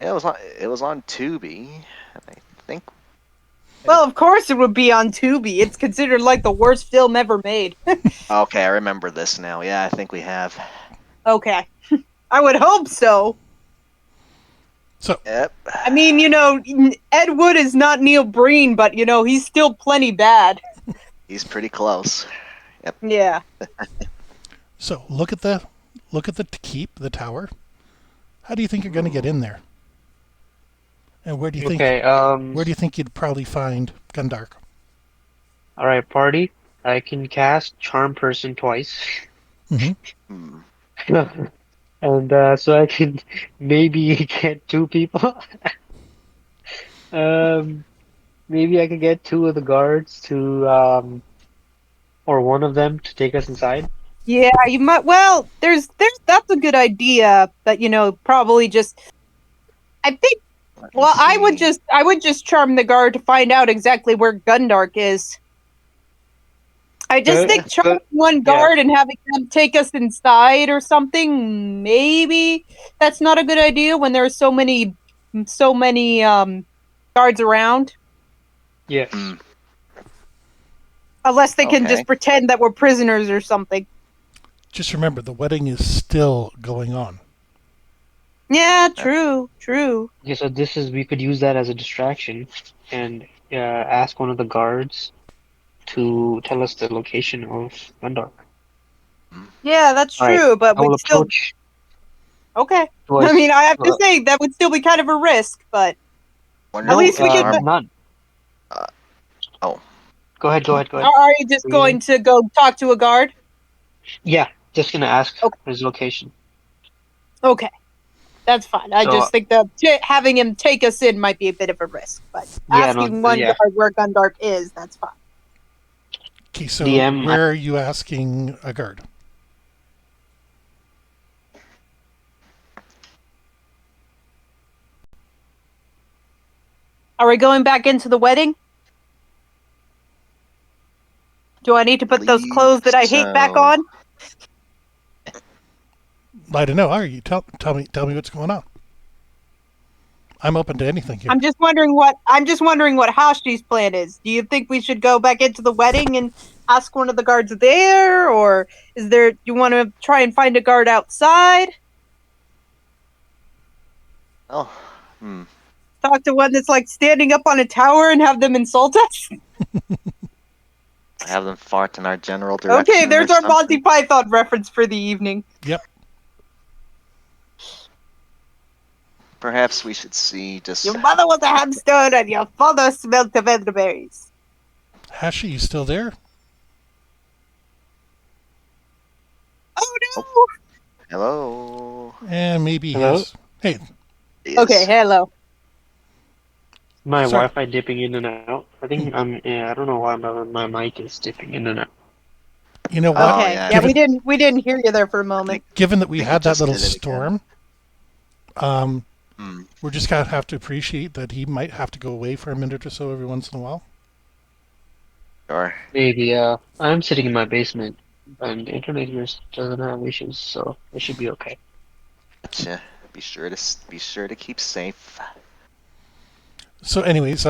It was on Tubi. I think. Well, of course it would be on Tubi. It's considered like the worst film ever made. Okay, I remember this now. Yeah, I think we have. Okay. I would hope so. So, Yep. I mean, Ed Wood is not Neil Breen, but, he's still plenty bad. He's pretty close. Yep. Yeah. so look at the keep, the tower. How do you think you're going to get in there? And where do you think you'd probably find Gundark? All right, party. I can cast Charm Person twice. Mm-hmm. And so I can maybe get two people. Maybe I could get two of the guards to, or one of them to take us inside. Yeah, you might. Well, that's a good idea, but probably just. I think. Well, I would just charm the guard to find out exactly where Gundark is. I just think charming one guard and having them take us inside or something. Maybe that's not a good idea when there are so many guards around. Yes. Unless they can just pretend that we're prisoners or something. Just remember, the wedding is still going on. Yeah, true. Yeah, so we could use that as a distraction and ask one of the guards to tell us the location of Gundark. Yeah, that's true, right. but we'd still... approach. Okay. I mean, I have to say, that would still be kind of a risk, but at least we get... None. Go ahead. Are you just going to go talk to a guard? Yeah, just gonna ask his location. Okay. That's fine. I just think that having him take us in might be a bit of a risk, but asking one guard where Gundark is, that's fine. Okay, so where are you asking a guard? Are we going back into the wedding? Do I need to put those clothes that I hate back on? I don't know. Are you? Tell me what's going on. I'm open to anything here. I'm just wondering what Hashi's plan is. Do you think we should go back into the wedding and ask one of the guards there, or do you want to try and find a guard outside? Talk to one that's like standing up on a tower and have them insult us? Have them fart in our general direction. Okay, there's our Monty Python reference for the evening. Yep. Perhaps we should see just... Your mother was a hamster and your father smelled of elderberries. Hashi, you still there? Oh no! Hello? And maybe Hello? Hey. Okay, hello. My Wi-Fi dipping in and out. I think I don't know why my mic is dipping in and out. You know what? Okay, yeah, we didn't hear you there for a moment. Given that we had that little storm, we're just gonna have to appreciate that he might have to go away for a minute or so every once in a while. Sure. Maybe. I'm sitting in my basement, and the internet here doesn't have issues, so it should be okay. Gotcha. Be sure to keep safe. So, anyways, they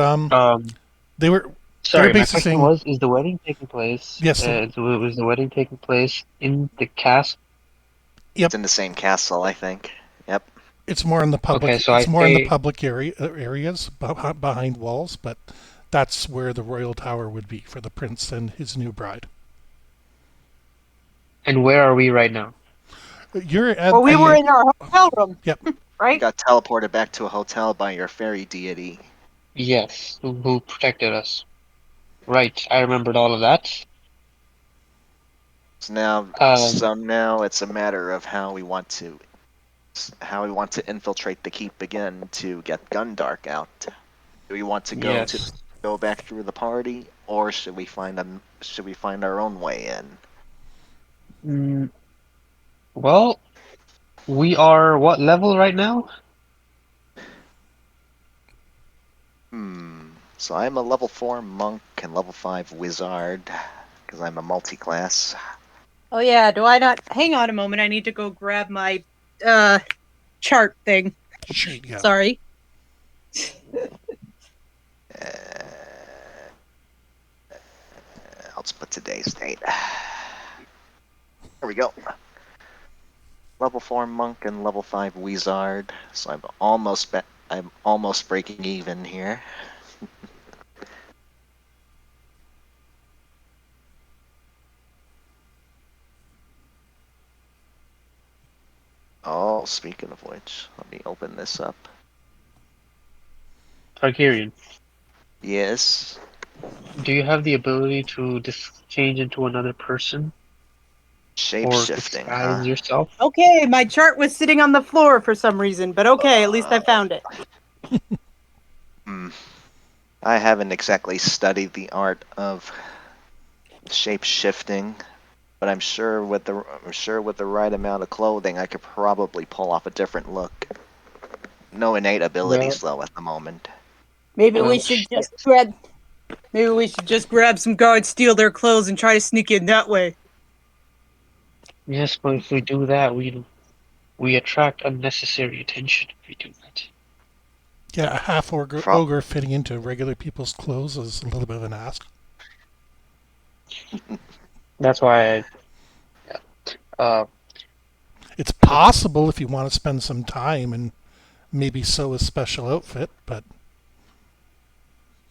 were. Sorry, they were my question was: is the wedding taking place? Yes. Was the wedding taking place in the castle? Yep. It's in the same castle, I think. Yep. It's more in the public. Okay, so it's more in the public areas behind walls, but that's where the royal tower would be for the prince and his new bride. And where are we right now? You're at. Well, we were in our hotel room. Yep. Right. You got teleported back to a hotel by your fairy deity. Yes, who protected us. Right, I remembered all of that. So now it's a matter of how we want to infiltrate the keep again to get Gundark out. Do we want to go back through the party, or should we find our own way in? Well, we are what level right now? So I'm a level 4 monk and level 5 wizard, because I'm a multi-class. Oh yeah, do I not? Hang on a moment, I need to go grab my chart thing. Yeah. Sorry. I'll just put today's date. There we go. Level 4 monk and level 5 wizard. So I'm almost breaking even here. Oh, speaking of which, let me open this up. Targaryen. Yes. Do you have the ability to change into another person or Shape-shifting, huh? disguise yourself? Okay, my chart was sitting on the floor for some reason, but okay, at least I found it. I haven't exactly studied the art of shape-shifting, but I'm sure with the right amount of clothing, I could probably pull off a different look. No innate Well, abilities though at the moment. Maybe we well, should shit. just grab. Maybe we should just grab some guards, steal their clothes, and try to sneak in that way. Yes, but if we do that, we attract unnecessary attention if we do that. Yeah, a half Pro- ogre fitting into regular people's clothes is a little bit of an ask. That's why yeah. It's possible if you want to spend some time and maybe sew a special outfit, but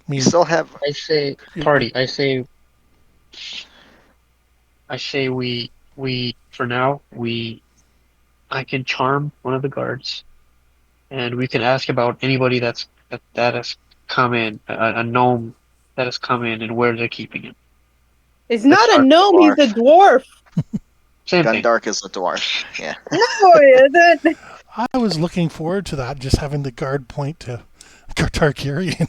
I you mean, still have I say you're party. I say we for now I can charm one of the guards and we can ask about anybody that has come in, a gnome that has come in and where they're keeping him. He's let's not a start with gnome, he's a dwarf. dwarf. Same thing. Gundark is a dwarf. Yeah. No, he isn't. I was looking forward to that, just having the guard point to Targaryen.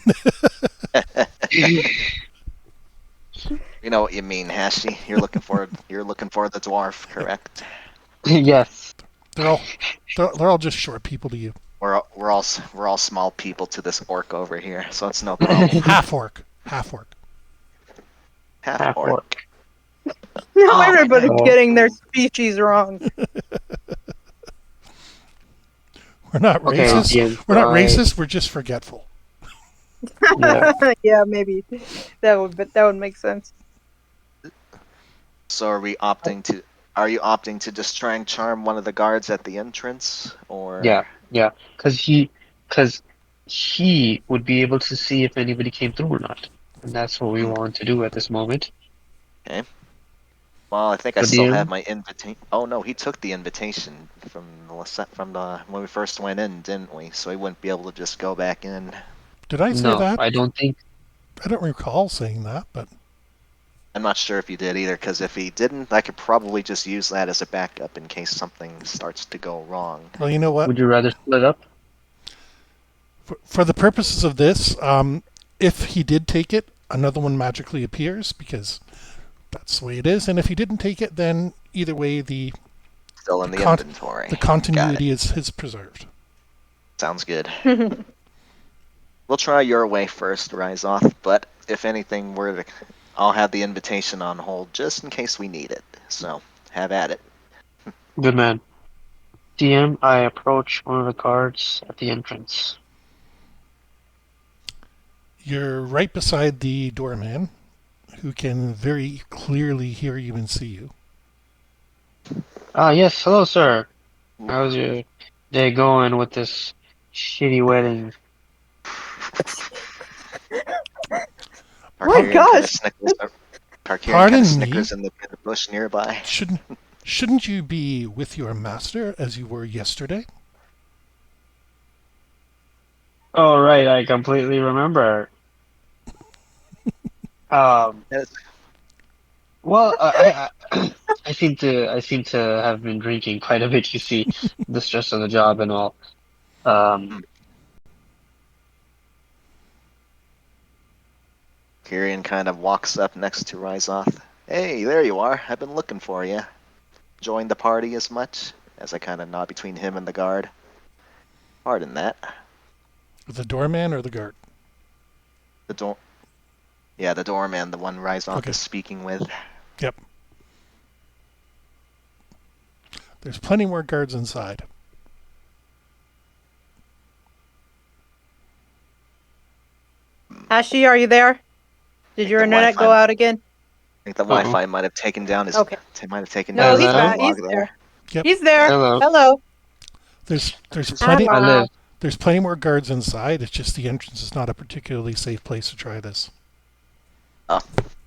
You know what you mean, Hashi. You're looking for the dwarf, correct? Yes. they're all they're all just short people to you. We're all small people to this orc over here, so it's no problem. Half orc, half orc. Half Half orc. orc. Now Oh man, everybody's that Oh, getting their species wrong. We're not okay, racist. DM. We're not racist. We're just forgetful. Yeah. Yeah, maybe that would make sense. So are you opting to just try and charm one of the guards at the entrance, or Yeah. Cause he would be able to see if anybody came through or not, and that's what we Hmm, want to do at this moment. okay? Well, I think I So still have DM, my invitation. Oh no, he took the invitation from the when we first went in, didn't we? So he wouldn't be able to just go back in. Did I say no, that? I don't think. I don't recall saying that, but I'm not sure if he did either, because if he didn't, I could probably just use that as a backup in case something starts to go wrong. well, you know what? Would you rather split up? For the purposes of this, if he did take it, another one magically appears because that's the way it is. And if he didn't take it, then either way, Still the in the con- inventory. the Got it. continuity is preserved. Sounds good. We'll try your way first, Ryzoth, but if anything were to, I'll have the invitation on hold just in case we need it. So, have at it. Good man. DM, I approach one of the guards at the entrance. You're right beside the doorman, who can very clearly hear you and see you. Ah, yes. Hello, sir. How's your day going with this shitty wedding? My Tarkarian kind of gosh. snickers. Tarkarian kind of Pardon me. snickers in the bush nearby. Shouldn't you be with your master as you were yesterday? Oh, right. I completely remember. Um, Yes. well, I seem to have been drinking quite a bit. You see, the stress of the job and all. Um, Tyrion kind of walks up next to Ryzoth. Hey, there you are. I've been looking for you. Join the party as much? As I kind of nod between him and the guard. Pardon that. The doorman or the guard? The door. Yeah, the doorman, the one Ryzoth Okay. is speaking with. Yep. There's plenty more guards inside. Hashi, are you there? Did your internet go out again? I think the Wi-Fi might have taken down his. Okay. Might have taken No, down he's his back. log He's there. there. Yep. He's there. Hello. There's Just- plenty. I live. There's plenty more guards inside. It's just the entrance is not a particularly safe place to try this.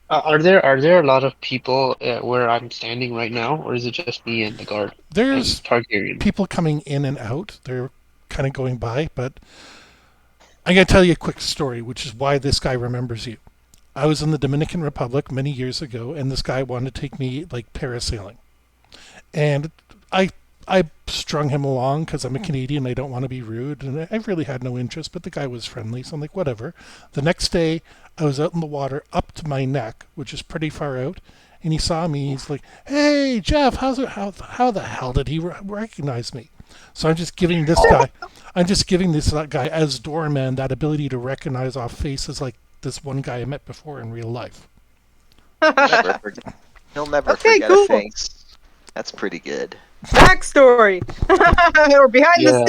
Are there a lot of people where I'm standing right now, or is it just me and the guard? There's Targaryen. people coming in and out. They're kind of going by, but I'm going to tell you a quick story, which is why this guy remembers you. I was in the Dominican Republic many years ago, and this guy wanted to take me like parasailing, and I strung him along because I'm a Canadian. I don't want to be rude, and I really had no interest. But the guy was friendly, so I'm like, whatever. The next day, I was out in the water up to my neck, which is pretty far out, and he saw me. He's like, "Hey, Jeff, how's it? How the hell did he recognize me?" So I'm just giving this guy as doorman that ability to recognize off faces like this one guy I met before in real life. He'll never forget a face. That's pretty good. Backstory or behind the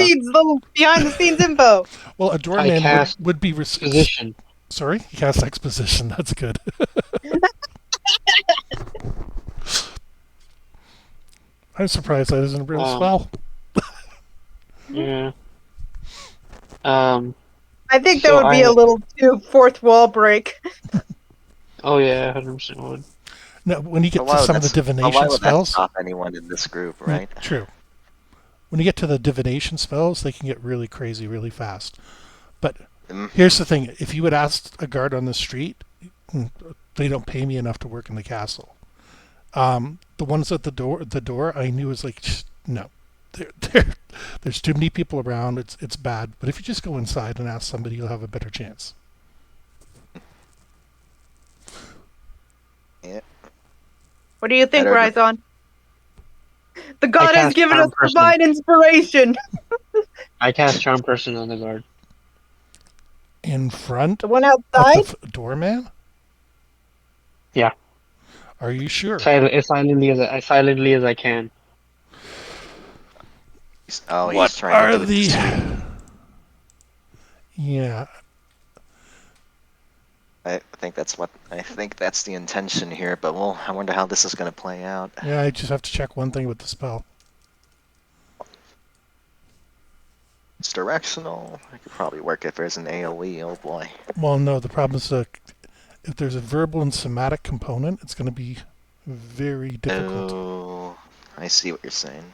scenes info. Well, a doorman would be exposition. Sorry, he casts exposition. That's good. I'm surprised that isn't a real spell. Yeah. I think that would be a little too fourth wall break. Oh yeah, 100% would. No, when you get to some of the divination why would spells, that stop anyone in this group, right? True. When you get to the divination spells, they can get really crazy really fast. But here's the thing: if you would ask a guard on the street, they don't pay me enough to work in the castle. The ones at the door, I knew was like, no, there's too many people around. It's bad. But if you just go inside and ask somebody, you'll have a better chance. Yeah. What do you think, Ryzon? The god has given us divine inspiration. I cast Charm Person on the guard. In front? The one outside? Of the doorman? Yeah. Are you sure? As silently as I can. He's trying to do it. Yeah. I think that's the intention here, but I wonder how this is going to play out. Yeah, I just have to check one thing with the spell. It's directional. I could probably work if there's an AoE. Oh boy. Well, no, the problem is if there's a verbal and somatic component, it's going to be very difficult. Oh, I see what you're saying.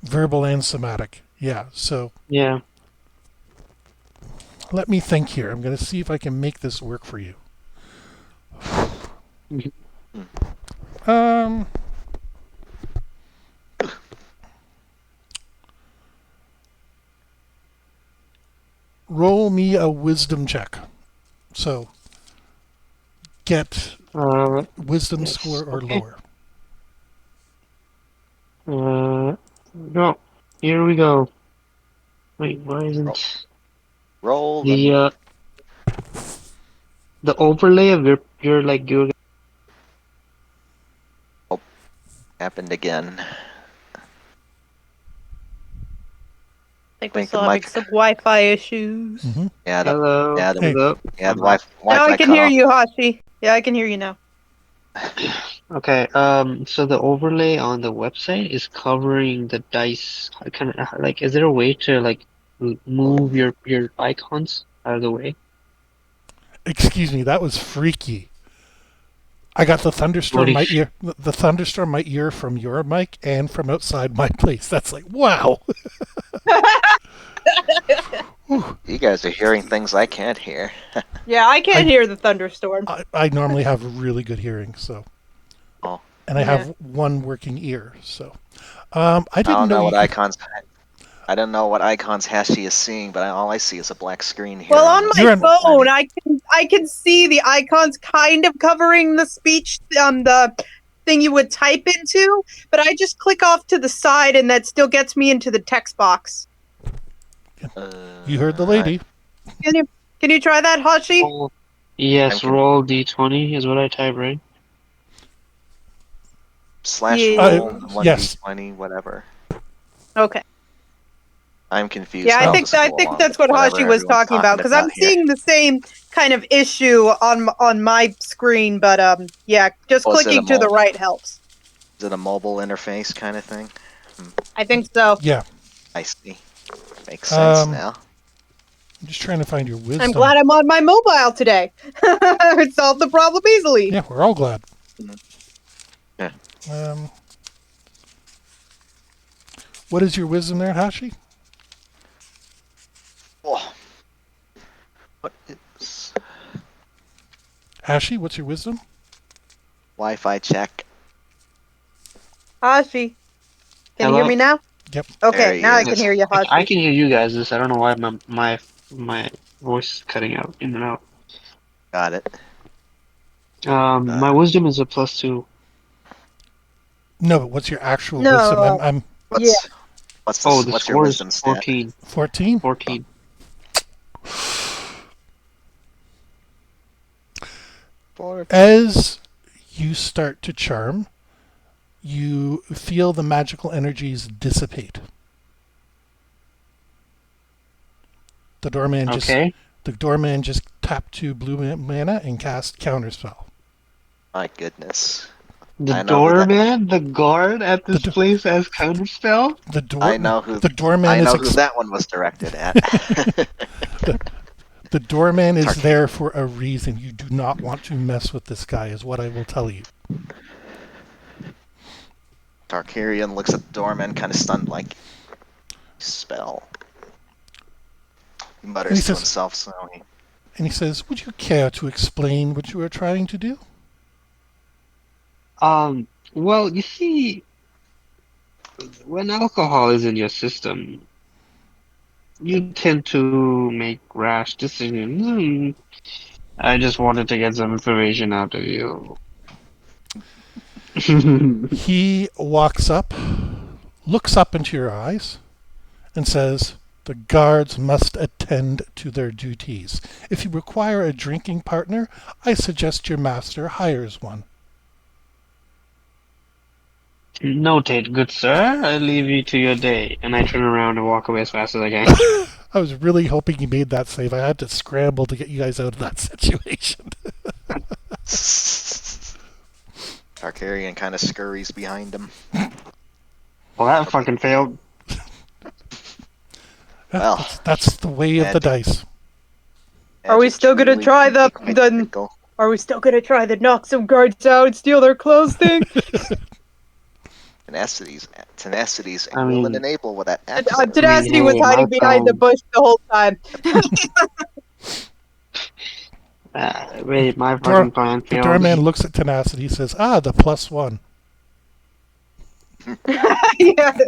Verbal and somatic. Yeah, so. Yeah. Let me think here. I'm going to see if I can make this work for you. Roll me a wisdom check. So, get wisdom score or lower. No. Here we go. Wait, why isn't... Roll the overlay of your happened again. I think we're still having some Wi-Fi issues. Mm-hmm. Yeah. Hello. Yeah. Hey. The Wi-Fi. Now I can hear you, Hashi. Yeah, I can hear you now. Okay. So the overlay on the website is covering the dice. Is there a way to move your icons out of the way? Excuse me, that was freaky. I got the thunderstorm my ear from your mic and from outside my place. That's like, wow. You guys are hearing things I can't hear. Yeah, I can't hear the thunderstorm. I normally have really good hearing, so. Oh. And I have one working ear, so. I don't know what icons. I don't know what icons Hashi is seeing, but all I see is a black screen here. Well, on my phone, I can see the icons kind of covering the speech, the thing you would type into, but I just click off to the side, and that still gets me into the text box. You heard the lady. Can you try that, Hashi? Yes, roll d20 is what I type, right? /roll 1d20, yes. whatever. Okay. I'm confused. Yeah, I'll I just go think along that's with what whatever Hashi was everyone's talking about, because I'm here. seeing the same kind of issue on my screen, but yeah, just clicking to the right helps. Is it a mobile interface kind of thing? I think so. Yeah. I see. Makes sense now. I'm just trying to find your wisdom. I'm glad I'm on my mobile today. It solved the problem easily. Yeah, we're all glad. Yeah. What is your wisdom there, Hashi? Oh. What is... Hashi, what's your wisdom? Wi-Fi check. Hashi, can you hear me now? Yep. Okay, now I can hear you, Hashi. I can hear you guys. I don't know why my voice is cutting out in and out. Got it. My wisdom is a +2. No, but what's your actual No. wisdom? What's the what's score your is wisdom 14. stat? 14? 14. As you start to charm, you feel the magical energies dissipate. The doorman just tapped 2 blue mana and cast counterspell. My goodness. The doorman, the guard at this place has counterspell? I know who that one was directed at. The doorman is there for a reason. You do not want to mess with this guy, is what I will tell you. Tarkarian looks at the doorman, kind of stunned, like, spell. He mutters to himself slowly. And he says, would you care to explain what you are trying to do? Well, you see, when alcohol is in your system, you tend to make rash decisions. I just wanted to get some information out of you. He walks up, looks up into your eyes, and says, the guards must attend to their duties. If you require a drinking partner, I suggest your master hires one. Noted, good sir. I leave you to your day. And I turn around and walk away as fast as I can. I was really hoping you made that save. I had to scramble to get you guys out of that situation. Tarkarian kind of scurries behind him. Well, that fucking failed. Well, that's the way of the dice. Are we still gonna try Are we still gonna try the knock some guards out and steal their clothes thing? Tenacity's will enable with that accent. Tenacity was hiding behind the bush the whole time. Wait, my fucking plan failed. The doorman looks at Tenacity, says, the +1. Yes.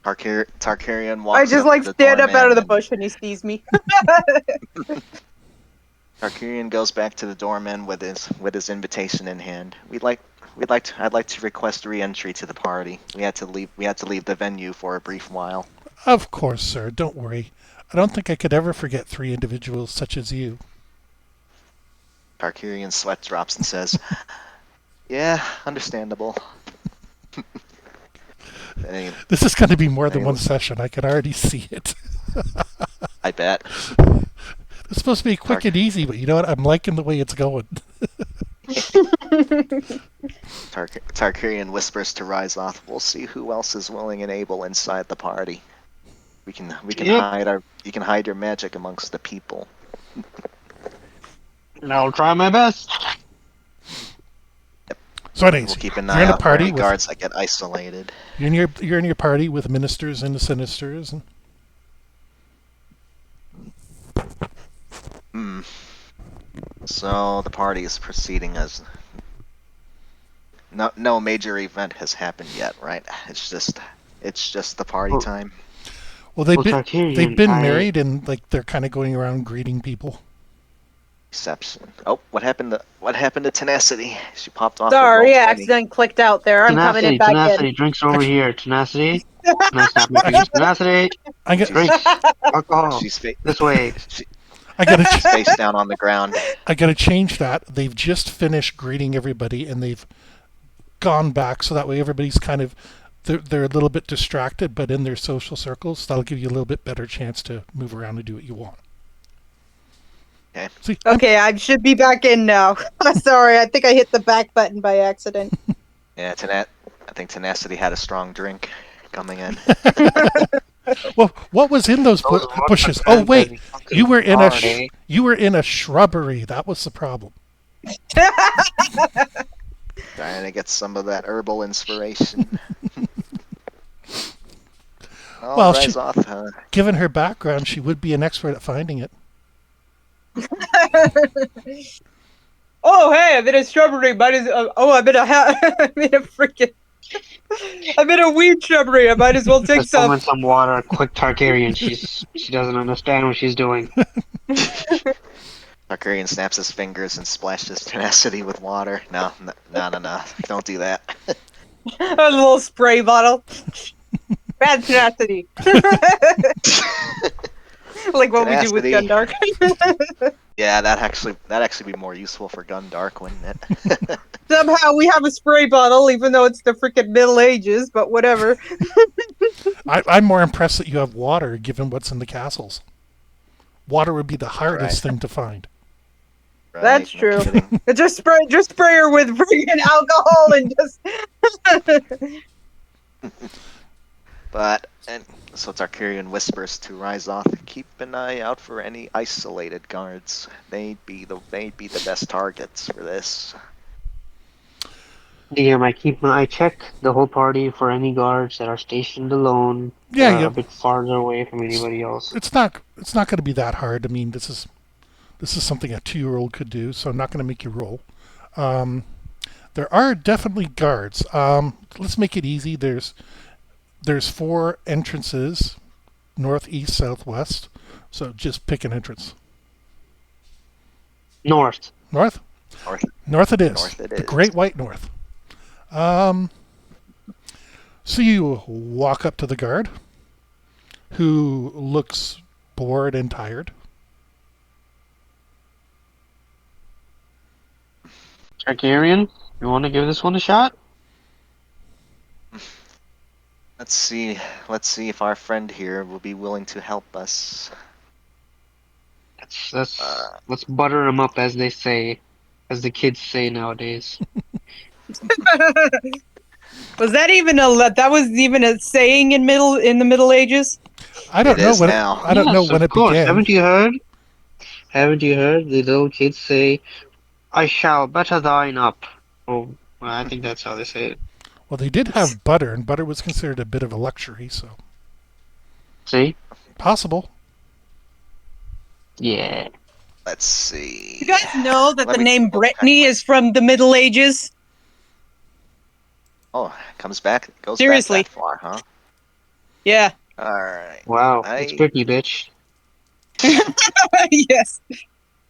Tarkarian walks. I just stand up out of the bush when he sees me. Tarkarian goes back to the doorman with his invitation in hand. I'd like to request re-entry to the party. We had to leave the venue for a brief while. Of course, sir. Don't worry. I don't think I could ever forget 3 individuals such as you. Tarkarian's sweat drops and says, "Yeah, understandable." This is going to be more than one session. I can already see it. I bet. It's supposed to be quick and easy, but you know what? I'm liking the way it's going. Tarkarian whispers to Ryzoth, "We'll see who else is willing and able inside the party. We can hide you can hide your magic amongst the people." And I'll try my best. Yep. So anyways, we'll keep an eye out for any guards that get isolated. You're in your party with ministers and the sinisters. So the party is proceeding as no major event has happened yet, right? It's just the party time. Well, they've been married and they're kind of going around greeting people. Reception. Oh, what happened to Tenacity? She popped off. Sorry, accident clicked out there. I'm coming in back in. Tenacity, drinks over here. Tenacity. Tenacity. Drinks. Alcohol. This way. She's face down on the ground. I gotta change that. They've just finished greeting everybody and they've gone back, so that way everybody's kind of they're a little bit distracted, but in their social circles, that'll give you a little bit better chance to move around and do what you want. Okay. See, Okay, I should be back in now. Sorry, I think I hit the back button by accident. Yeah, I think Tenacity had a strong drink coming in. well, what was in those bushes? Oh wait, you were in you were in a shrubbery. That was the problem. Trying to get some of that herbal inspiration. Well, given her background, she would be an expert at finding it. Oh, hey, I'm in a shrubbery. I'm in a weed shrubbery. I might as well take some. Some water. Quick, Targaryen. She doesn't understand what she's doing. Targaryen snaps his fingers and splashes Tenacity with water. No. Don't do that. A little spray bottle. Bad Tenacity. Like what Tenacity. We do with Gundark. Yeah, that actually be more useful for Gundark, wouldn't it? Somehow we have a spray bottle, even though it's the freaking Middle Ages, but whatever. I'm more impressed that you have water, given what's in the castles. Water would be the hardest thing to find. Right, that's true. Just spray her with freaking alcohol and just. But so Tarkarian whispers to Ryzoth, keep an eye out for any isolated guards. They'd be the best targets for this. I check the whole party for any guards that are stationed alone. A bit farther away from anybody else. It's not going to be that hard. I mean, this is something a 2-year-old could do, so I'm not going to make you roll. There are definitely guards. Let's make it easy. There's 4 entrances, north, east, south, west. So just pick an entrance. North. North it is. The Great White North. So you walk up to the guard, who looks bored and tired. Targaryen, you want to give this one a shot? Let's see if our friend here will be willing to help us. Let's butter him up, as they say, as the kids say nowadays. Was that even a saying in the Middle Ages? I don't know when it began. Haven't you heard? The little kids say, "I shall butter thine up." Oh, well, I think that's how they say it. Well, they did have butter, and butter was considered a bit of a luxury, so. See? Possible. Yeah. Let's see. You guys know that the name Brittany is from the Middle Ages? Oh, goes back Seriously. Back that far, huh? Yeah. Alright. Wow, it's Brittany, bitch. Yes.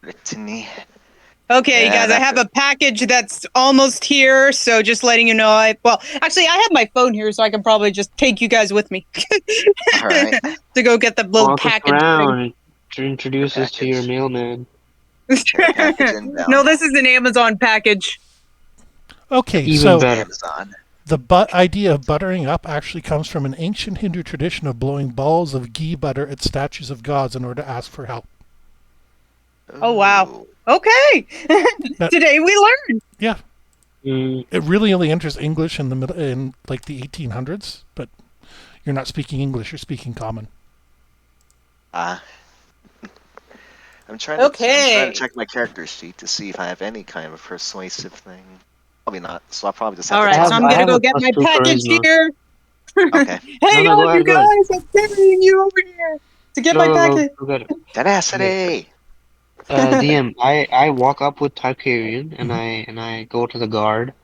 Brittany. Okay, guys, I have a package that's almost here, so just letting you know. Actually, I have my phone here, so I can probably just take you guys with me. All right. To go get the little package. Around to introduce us to your mailman. No, this is an Amazon package. Okay, even so better. Amazon. The idea of buttering up actually comes from an ancient Hindu tradition of blowing balls of ghee butter at statues of gods in order to ask for help. Oh, wow. Okay. Today we learned. Yeah. It really only enters English in the 1800s, but you're not speaking English, you're speaking common. I'm trying to check my character sheet to see if I have any kind of persuasive thing. Probably not, so I'll probably just have to... Alright, so I'm going to go get my package here. Okay. Hang on, you guys! I'm carrying you over here to get my package. Tenacity! DM, I walk up with Tarkarian and I go to the guard.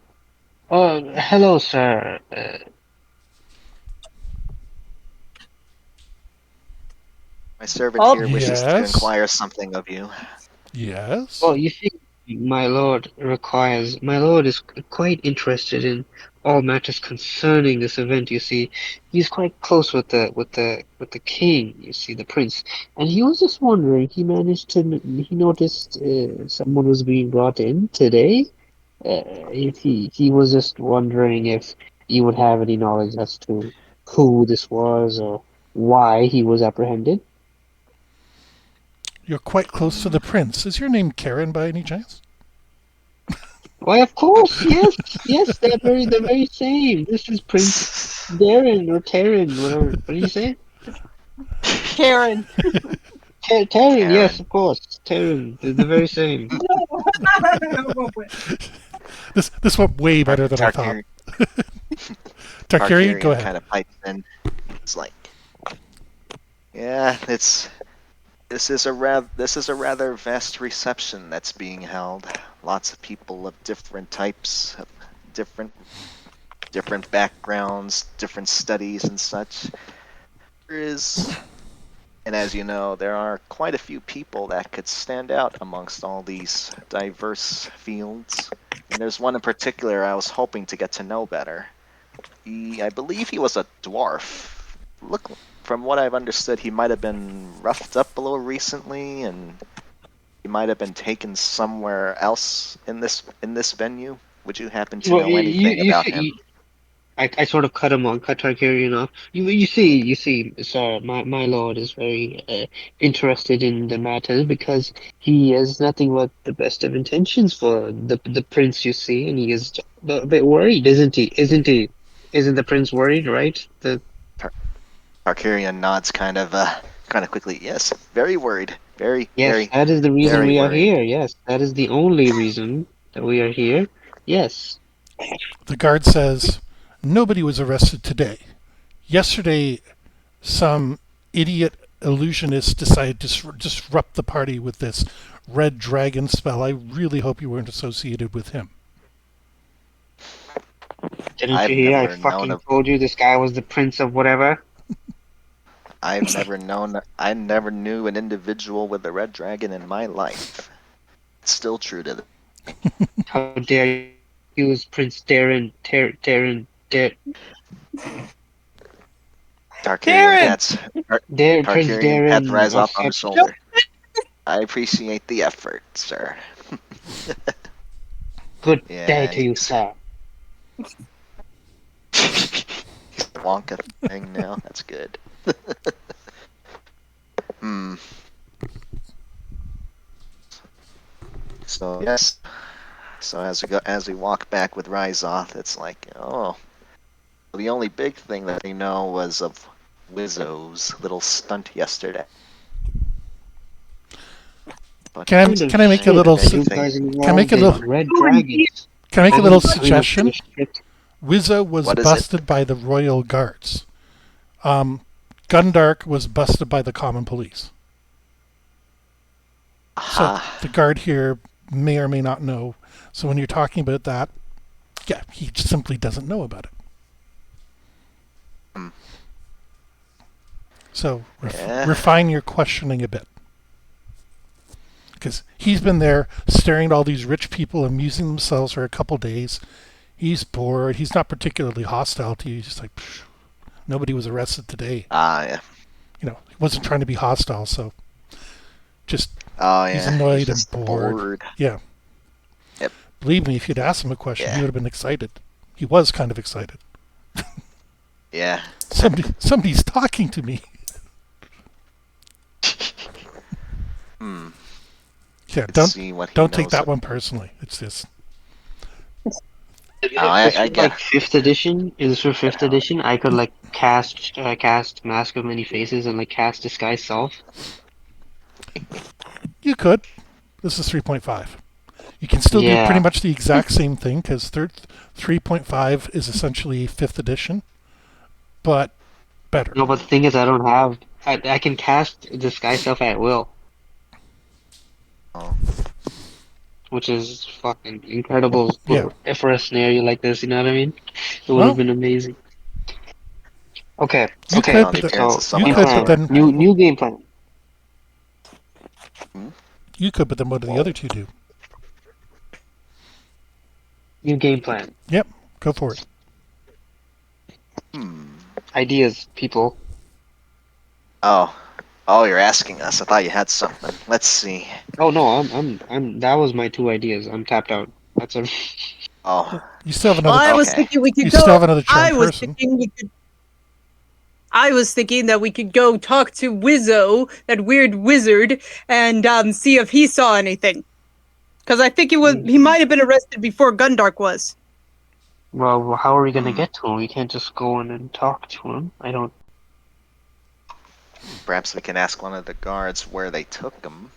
Oh, hello, sir. My servant here wishes to inquire something of you. Yes. Well, you see, my lord is quite interested in all matters concerning this event. You see, he's quite close with the king. You see, the prince, and he was just wondering. He noticed someone was being brought in today. He was just wondering if you would have any knowledge as to who this was or why he was apprehended. You're quite close to the prince. Is your name Karen by any chance? Why, of course, yes, yes, the very same. This is Prince Darren or Taryn, whatever. What do you say? Karen. Taryn, yes, Karen. of course, Taryn, the very same. This went way better than I thought. Tarkir- Tarkiri, go Tarkarian ahead. kind of pipes in. It's like, yeah, this is a rather vast reception that's being held. Lots of people of different types, different different backgrounds, different studies and such. There is, and as you know, there are quite a few people that could stand out amongst all these diverse fields. And there's one in particular I was hoping to get to know better. I believe he was a dwarf. Look, from what I've understood, he might have been roughed up a little recently, and he might have been taken somewhere else in this venue. Would you happen to Well, know anything you about see, him? I sort of cut Targaryen off. You see, sir, my lord is very interested in the matter because he has nothing but the best of intentions for the prince, you see, and he is a bit worried, isn't he? Isn't he? Isn't the prince worried, right? Tar- Tarkarian nods kind of quickly. Yes, very worried. Very, Yes, very, that is the reason very we are worried. here. Yes, that is the only reason that we are here. Yes. The guard says, nobody was arrested today. Yesterday, some idiot illusionist decided to disrupt the party with this red dragon spell. I really hope you weren't associated with him. Didn't you I've hear? I never known fucking of. told you this guy was the prince of whatever. I never knew an individual with a red dragon in my life. It's still true to me. How dare you? He was Prince Darren, Tarkarian Karen. pats Prince Tarkarian pats Darren Rise or off on the such. shoulder. I appreciate the effort, sir. Good day Yeah, to you, sir. he's the Wonka thing now. That's good. Hmm. So yes. So as we walk back with Ryzoth, it's like, oh, the only big thing that they know was of Wizzo's little stunt yesterday. But Can Kind of can I make a shit little that you anything. guys can I make involved a little in red dragons. can I make a That little is kind of suggestion? shit. Wizzo was What is it? busted by the royal guards. Gundark was busted by the common police. So Aha. the guard here may or may not know. So when you're talking about that, yeah, he simply doesn't know about it. Hmm. So Yeah. refine your questioning a bit. Because he's been there staring at all these rich people amusing themselves for a couple days. He's bored. He's not particularly hostile to you. He's just like, psh, nobody was arrested today. Ah, yeah. He wasn't trying to be hostile, so just Oh, he's yeah. He's annoyed and just bored. bored. Yeah. Yep. Believe me, if you'd asked him a question, he Yeah. would have been excited. He was kind of excited. Yeah. Somebody's talking to me. Hmm. Yeah, Let's see what he don't take knows. that one personally. It's just Oh, If I for like get. fifth edition, is for fifth edition, I could like cast Mask of Many Faces and like cast Disguise Self. you could. This is 3.5. You can still do pretty Yeah. much the exact same thing because 3.5 is essentially 5th edition, but better. No, but the thing is, I don't have. I can cast Disguise Self at will, Oh, which is fucking incredible Yeah. for a scenario like this. You know what I mean? It would have Well, been amazing. Okay, you taking could, on the but appearance of so you someone game else could, but for plan, a then night. new game plan. Hmm? what do the other two do? New game plan. Yep, go for it. Hmm. Ideas, people. Oh. Oh, you're asking us. I thought you had something. Let's see. Oh no, I'm. That was my two ideas. I'm tapped out. That's a. Oh, You still have Well, another. I was okay. thinking we could You go. still have another I charmed was person. thinking we could. I was thinking that we could go talk to Wizzo, that weird wizard, and see if he saw anything. Because I think he might have been arrested before Gundark was. Well, how are we gonna Hmm. get to him? We can't just go in and talk to him. I don't. Perhaps we can ask one of the guards where they took him.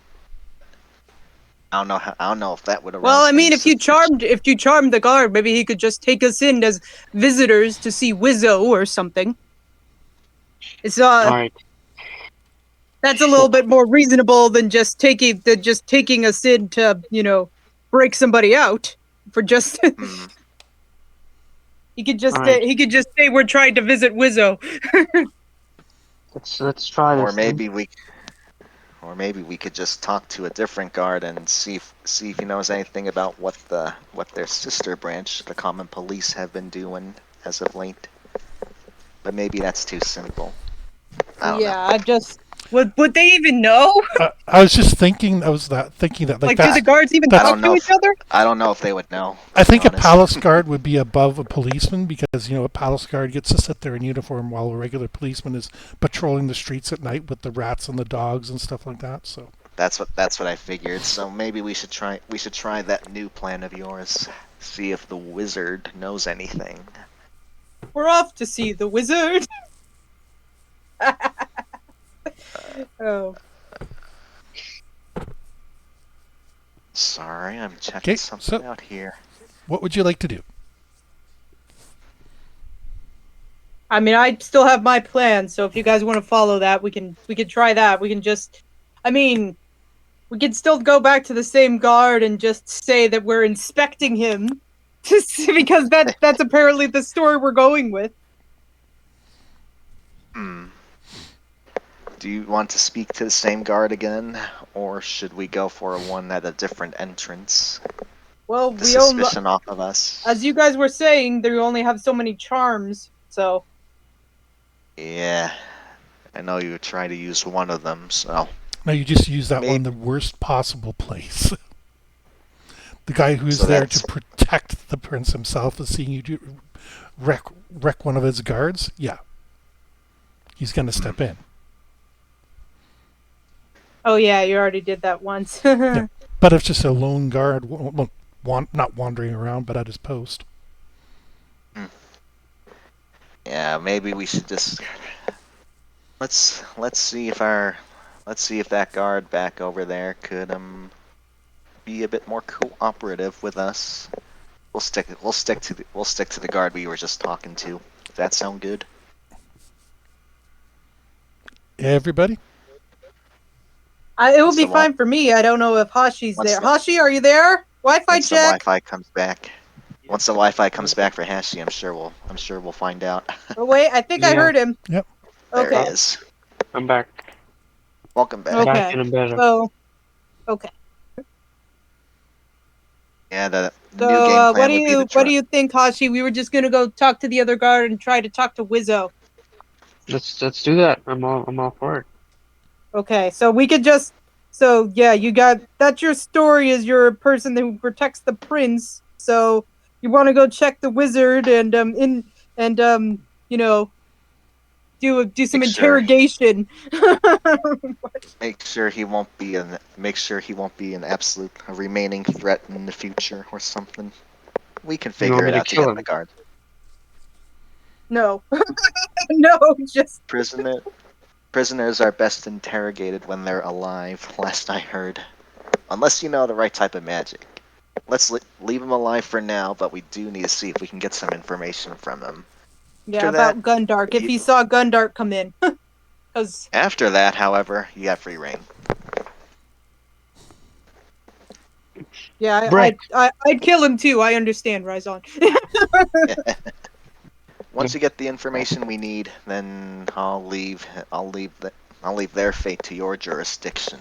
I don't know if that would Well, arouse I any mean, if you suspicion. charmed the guard, maybe he could just take us in as visitors to see Wizzo or something. It's Alright. that's a little bit more reasonable than just taking us in to break somebody out for just. Hmm. He could just Alright. he could just say we're trying to visit Wizzo. Let's try Or this then. maybe we could just talk to a different guard and see if he knows anything about what their sister branch, the common police, have been doing as of late. But maybe that's too simple. I don't know. I just would they even know? I was just thinking. Thinking that Like, do that's the guards even I that's. talk don't know to if each other? I don't know if they would know. I To be think a honest. palace guard would be above a policeman because a palace guard gets to sit there in uniform while a regular policeman is patrolling the streets at night with the rats and the dogs and stuff like that. So That's what I figured. So maybe we should try that new plan of yours. See if the wizard knows anything. We're off to see the wizard. Oh. Sorry, I'm checking something out here. what would you like to do? I mean, I still have my plan, so if you guys want to follow that, we can try that. We can just, I mean, we can still go back to the same guard and just say that we're inspecting him, because that's apparently the story we're going with. Hmm. Do you want to speak to the same guard again, or should we go for one at a different entrance? Well, The we only, suspicion off of us. as you guys were saying, they only have so many charms, so. Yeah, I know you try to use one of them, so. No, you just use that Maybe. one in the worst possible place. The guy who is So there that's- to protect the prince himself is seeing you wreck one of his guards. Yeah, he's going to step in. Oh yeah, you already did that once. Yeah. But if just a lone guard, not wandering around, but at his post. Yeah, maybe we should just let's see if that guard back over there could be a bit more cooperative with us. We'll stick to the guard we were just talking to. Does that sound good? Everybody? It will Once be the wi- fine for me. I don't know if Hashi's Once there. the- Hashi, are you there? Wi-Fi Once the check. Wi-Fi comes back. Once the Wi-Fi comes back for Hashi, I'm sure we'll find out. Oh, wait, I think I Yeah. heard him. Yep. There Okay. he is. I'm back. Welcome back. Okay. Back and better. So, okay. Yeah, the new So, game plan what do would be you the what do you think, Hashi? We were just gonna go talk to the other guard and try to talk to Wizzo. Let's do that. I'm all for it. Okay, so we could just. So yeah, that's your story. Is you're a person who protects the prince. So you want to go check the wizard and do some Make sure. interrogation. Make sure he won't be an absolute remaining threat in the future or something. We can You figure want it me to out to kill get him? the guard. No, no, just Prisoners are best interrogated when they're alive, last I heard. Unless you know the right type of magic. Let's leave him alive for now, but we do need to see if we can get some information from him. yeah After about that, Gundark. If you- he saw Gundark come in, because After that, however, you got free reign. yeah, Brick. I'd kill him too. I understand, Rizon. Once you get the information we need, then I'll leave their fate to your jurisdiction.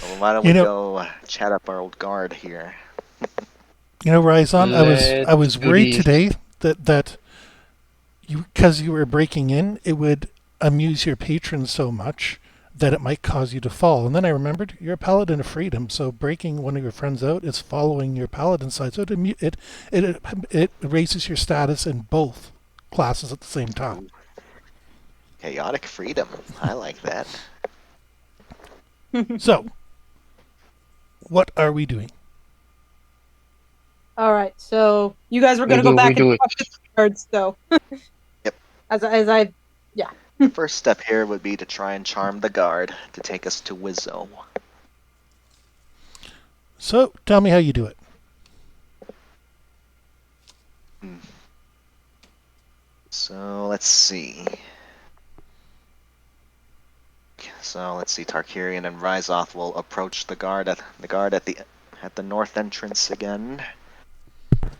Well, why don't we go chat up our old guard here? Rizon, I was Let's do worried these. today that because you were breaking in, it would amuse your patrons so much that it might cause you to fall. And then I remembered you're a paladin of freedom, so breaking one of your friends out is following your paladin side. So it raises your status in both classes at the same time. Ooh. Chaotic freedom. I like that. So, what are we doing? All right, so you guys were going to go back and talk to the guards, so. Yep. As I, yeah. The first step here would be to try and charm the guard to take us to Wizzo. So, tell me how you do it. So, let's see. Tarkirian and Ryzoth will approach the guard at the north entrance again.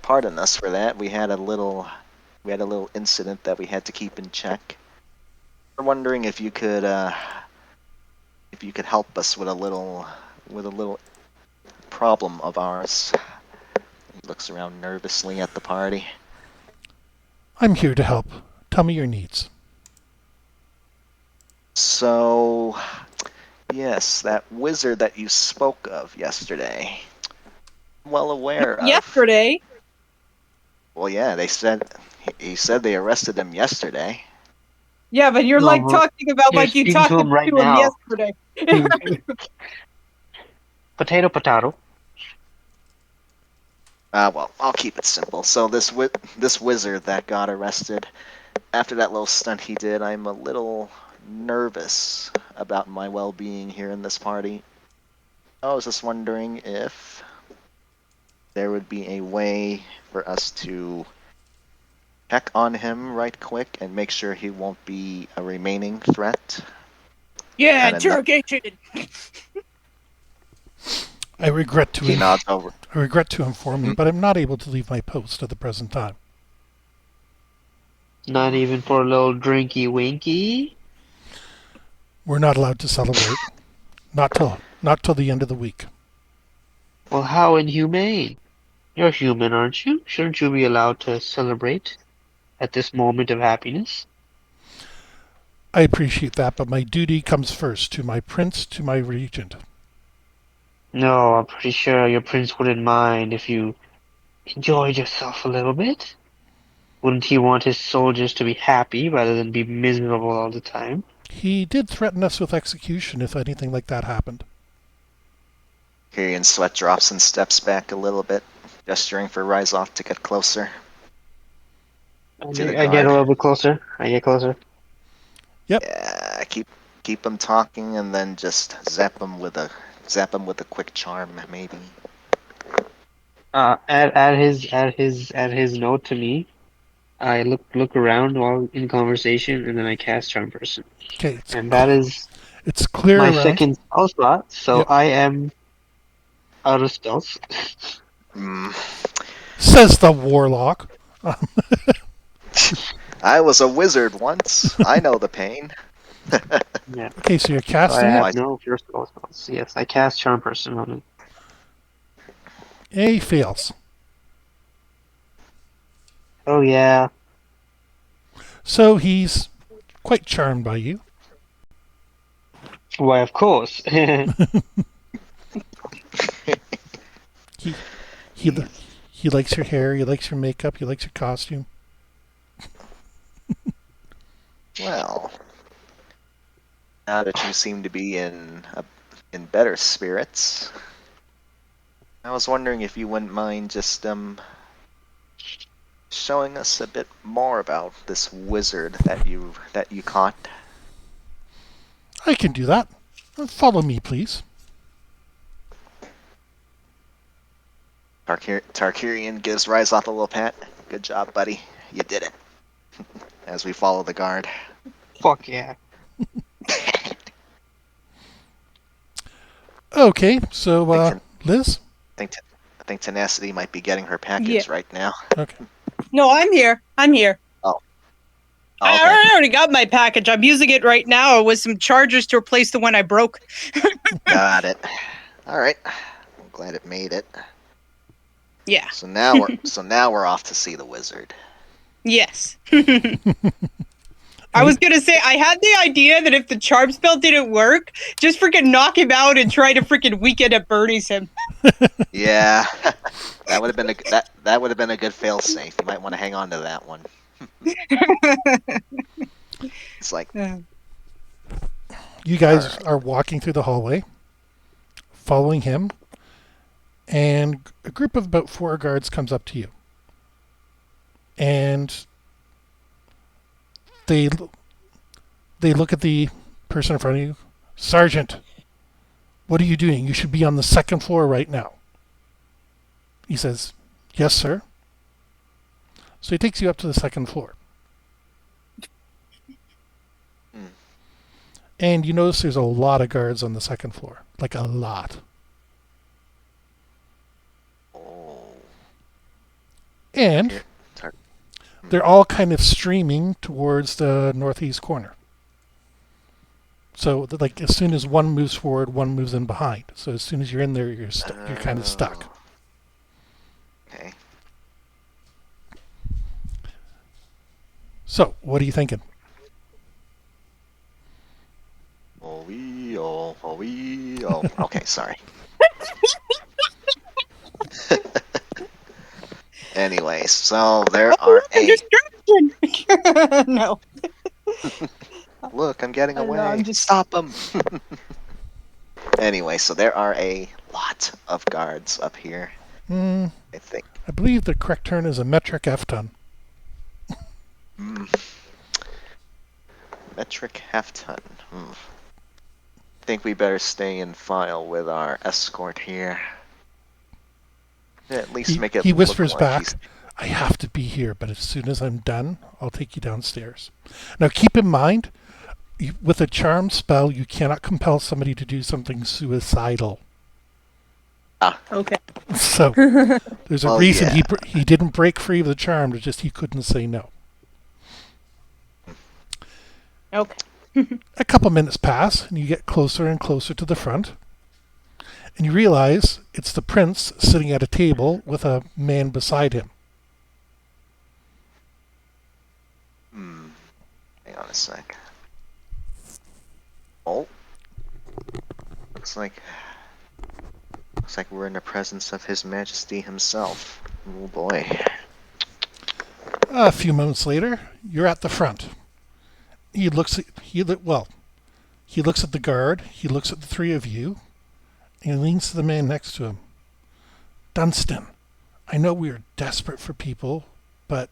Pardon us for that. We had a little incident that we had to keep in check. We're wondering if you could help us with a little problem of ours. He looks around nervously at the party. I'm here to help. Tell me your needs. So, yes, that wizard that you spoke of yesterday. Well aware of. Yesterday? Well, yeah, he said they arrested him yesterday. Yeah, but you're talking about like you talked to him yesterday. Potato. Well, I'll keep it simple. So this wizard that got arrested, after that little stunt he did, I'm a little nervous about my well-being here in this party. I was just wondering if there would be a way for us to check on him right quick and make sure he won't be a remaining threat. Yeah, interrogation. I regret to inform you, Hmm? but I'm not able to leave my post at the present time. Not even for a little drinky winky? We're not allowed to celebrate. Not till the end of the week. Well, how inhumane. You're human, aren't you? Shouldn't you be allowed to celebrate at this moment of happiness? I appreciate that, but my duty comes first to my prince, to my regent. No, I'm pretty sure your prince wouldn't mind if you enjoyed yourself a little bit. Wouldn't he want his soldiers to be happy rather than be miserable all the time? He did threaten us with execution if anything like that happened. Tyrion's sweat drops and steps back a little bit, gesturing for Ryzoth to get closer. I get a little bit closer. I get closer. Yep. Yeah, keep him talking and then just zap him with a quick charm, maybe. Add his note to me. I look around while in conversation, and then I cast Charm Person. Okay, and that is it's clear my around. second spell slot, so Yep. I am out of spells. Says the warlock. I was a wizard once. I know the pain. Yeah. Okay, so you're casting I it? have no pure spells. Yes, I cast Charm Person on it. A fails. Oh yeah. So he's quite charmed by you. Why, of course. He likes your hair, he likes your makeup, he likes your costume. Well, now that you seem to be in better spirits, I was wondering if you wouldn't mind just showing us a bit more about this wizard that you caught. I can do that. Follow me, please. Tarkirian gives Ryzoth a little pat. Good job, buddy. You did it. As we follow the guard. Fuck yeah. Okay, so Liz? I think Tenacity might be getting her package right now. Okay. No, I'm here. Oh, okay. I already got my package. I'm using it right now with some chargers to replace the one I broke. Got it. All right. I'm glad it made it. Yeah. So now we're off to see the wizard. Yes. I was gonna say, I had the idea that if the charm spell didn't work, just freaking knock him out and try to freaking Weekend at Bernie's him. Yeah, that would have been that would have been a good fail safe. You might want to hang on to that one. It's like you guys are walking through the hallway, following him, and a group of about 4 guards comes up to you, and they look at the person in front of you. Sergeant, what are you doing? You should be on the 2nd floor right now. He says, yes, sir. So he takes you up to the 2nd floor. And you notice there's a lot of guards on the 2nd floor. Like a lot. And they're all kind of streaming towards the northeast corner. So, like, as soon as one moves forward, one moves in behind. So as soon as you're in there, you're kind of stuck. Okay. So, what are you thinking? Okay, sorry. Anyways, so there are No. Look, I'm getting away. I'm just... Stop them. Anyway, so there are a lot of guards up here. I think. I believe the correct term is a metric F-ton. Metric half-ton. I think we better stay in file with our escort here. At least make it. He whispers look back, like I have to be here, but as soon as I'm done, I'll take you downstairs. Now keep in mind, with a charm spell, you cannot compel somebody to do something suicidal. Okay. So there's a reason he didn't break free of the charm, it's just he couldn't say no. Okay. A couple minutes pass, and you get closer and closer to the front. And you realize it's the prince sitting at a table with a man beside him. Hang on a sec. Oh. Looks like we're in the presence of His Majesty himself. Oh boy. A few moments later, you're at the front. He looks at the guard, he looks at the 3 of you, and he leans to the man next to him. Dunstan, I know we are desperate for people, but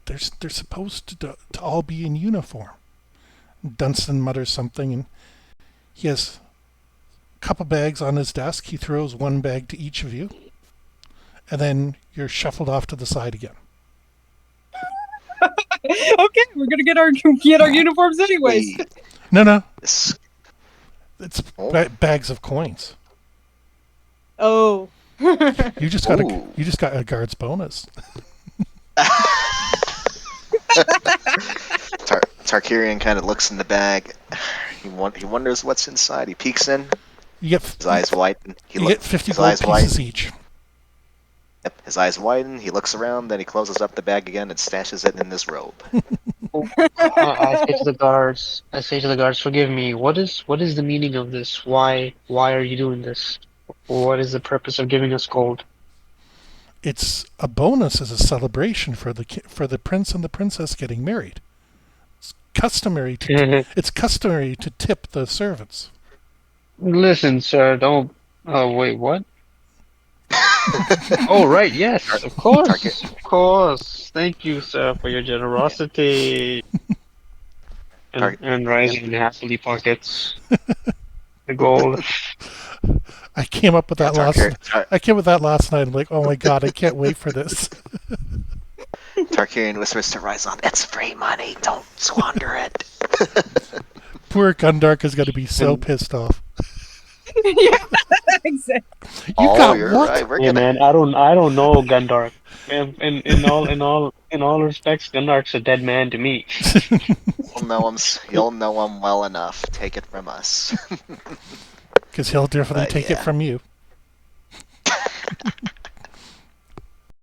they're supposed to all be in uniform. Dunstan mutters something, and he has a couple bags on his desk. He throws one bag to each of you, and then you're shuffled off to the side again. Okay, we're gonna get our uniforms anyways. No. It's bags of coins. Oh. You just got a guard's bonus. Tarkarian kind of looks in the bag. He wonders what's inside. He peeks in. His eyes widen. You get 50 gold pieces each. Yep, his eyes widen. He looks around. Then he closes up the bag again and stashes it in his robe. I say to the guards, forgive me. What is the meaning of this? Why are you doing this? What is the purpose of giving us gold? It's a bonus as a celebration for the prince and the princess getting married. It's customary to tip the servants. Listen, sir, don't. Oh wait, what? Oh right, yes, of course. Thank you, sir, for your generosity. And rising happily pockets the gold. I came up with that last night. I'm like, oh my god, I can't wait for this. Tarkarian whispers to Ryzon, "It's free money. Don't squander it." Poor Gundark is going to be so pissed off. Yeah, exactly. You're right. Yeah, man, I don't know Gundark. Man, in all respects, Gundark's a dead man to me. You'll know him well enough. Take it from us. Because he'll definitely take it from you.